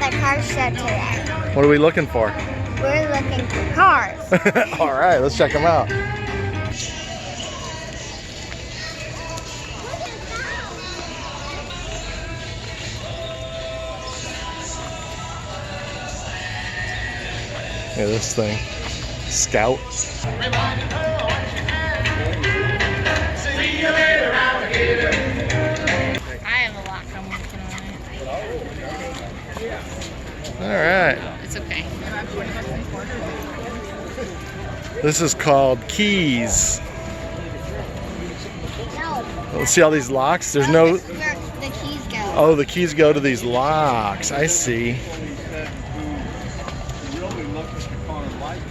the car show today. What are we looking for? We're looking for cars. All right, let's check them out. Yeah, this thing. Scout. All right. It's okay. This is called keys. No. Let's see all these locks. There's Oh, no. this is where the keys go. Oh, the keys go to these locks. I see.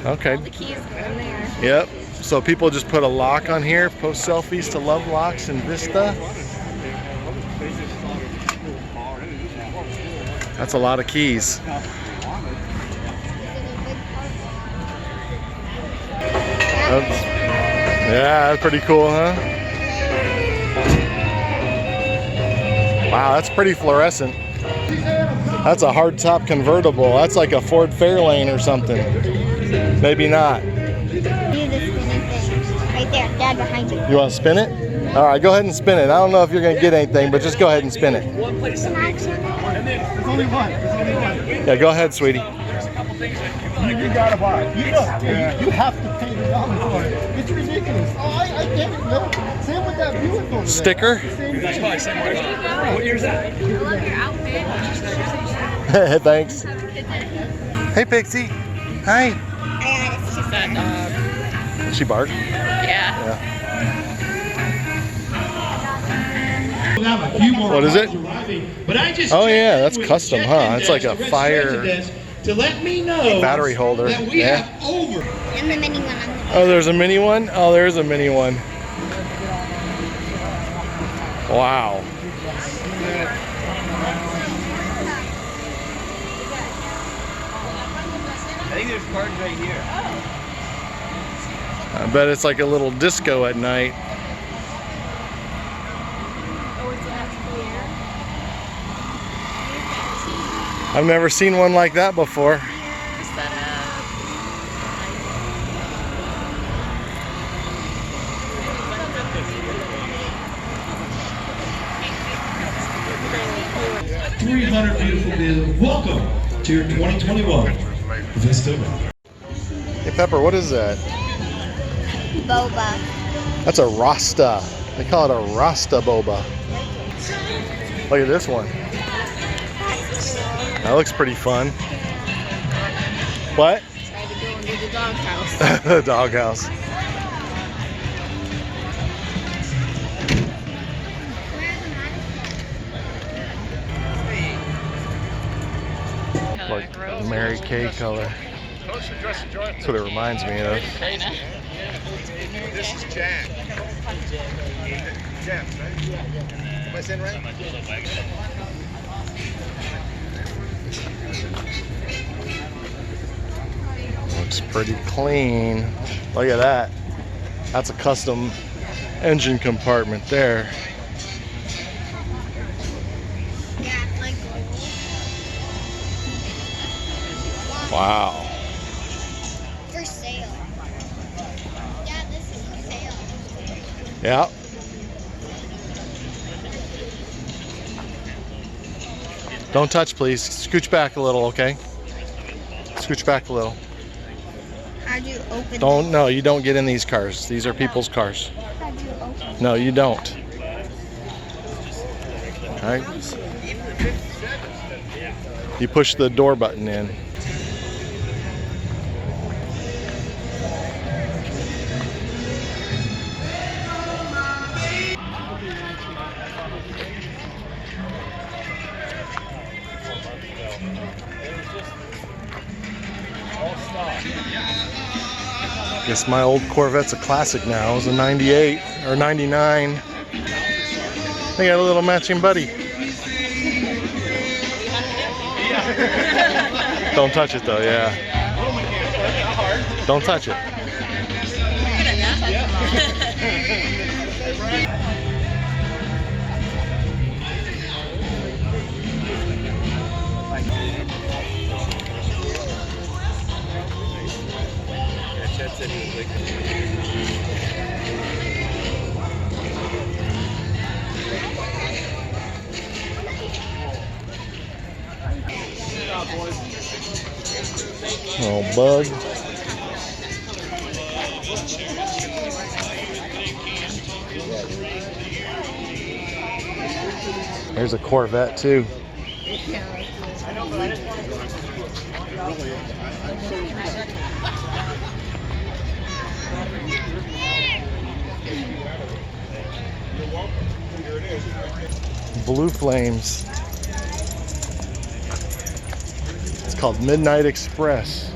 Okay. All the keys go in there. Yep. So people just put a lock on here. Post selfies to love locks in Vista. That's a lot of keys. Yeah, that's pretty cool, huh? Wow, that's pretty fluorescent. That's a hardtop convertible. That's like a Ford Fairlane or something. Maybe not. See the spinning thing right there, Dad, behind you. You want to spin it? All right, go ahead and spin it. I don't know if you're going to get anything, but just go ahead and spin it. There's only one. Yeah, go ahead, sweetie. You gotta buy it. You have to pay the dollar for it. It's ridiculous. Oh, I get it. No, same with that Buick over there. Sticker? That's probably somewhere. What year is that? I love your outfit. Thanks. Hey, Pixie. Hi. I got it. She's that dog. Did she bark? Yeah. What is it? Oh yeah, that's custom, huh? It's like a fire to let me know battery holder. that we Yeah. have over. And the mini one on the Oh, there's a mini one? Oh, there's a mini one. Wow. I think there's cards right here. I bet it's like a little disco at night. I've never seen one like that before. $300 beautiful vehicles. Welcome to your 2021 Vista. Hey Pepper, what is that? boba. That's a Rasta. They call it a Rasta boba. Look at this one. That looks pretty fun. What? Tried to go into the doghouse. The doghouse. Like Mary Kay color. That's what it reminds me of. This is Jack. Jeff, right? Am I saying right? Looks pretty clean. Look at that. That's a custom engine compartment there. Yeah, like Wow. for sale. Yeah, this is for sale. Yeah. Don't touch, please. Scooch back a little, okay? Scooch back a little. How do you open Don't, no, you don't get in these cars. These are people's cars. this? How do you open No, you don't. All right. You push the door button in. Guess my old Corvette's a classic now. It was a 98 or 99. They got a little matching buddy. Don't touch it though, yeah. Don't touch it. Oh, bug. There's a Corvette too. Blue Flames. It's called Midnight Express.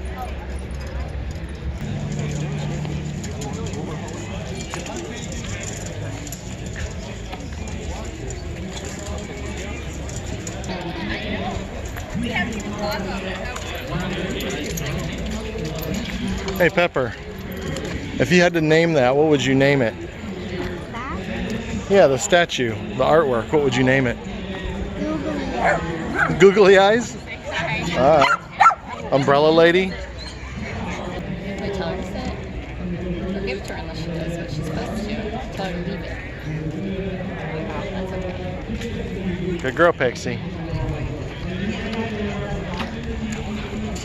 Hey Pepper, if you had to name that, what would you name it? Yeah, the statue, the artwork, what would you name it? Googly eyes? Umbrella lady? We tell her to sit. Don't give it to her unless she does what she's supposed to. Tell her to leave it. That's okay. Good girl, Pixie.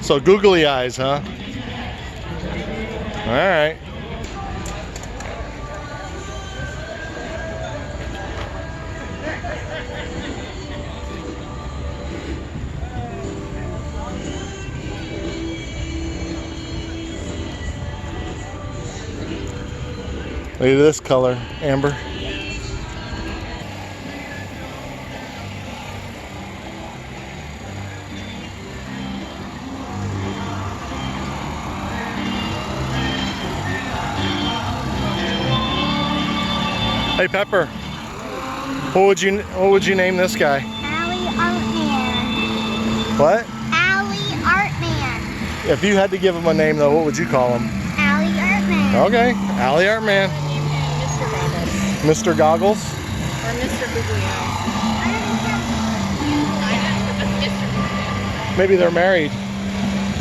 So googly eyes, huh? All right. Look at this color, Amber. Hey Pepper, what would you name this guy? Alley Artman. What? Alley Artman. If you had to give him a name though, what would you call him? Alley Artman. Okay, Alley Artman. Mr. Goggles. Mr. Goggles? Or Mr. Googly Eyes. Maybe they're married.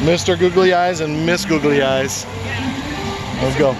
Mr. Googly Eyes and Miss Googly Eyes. Let's go.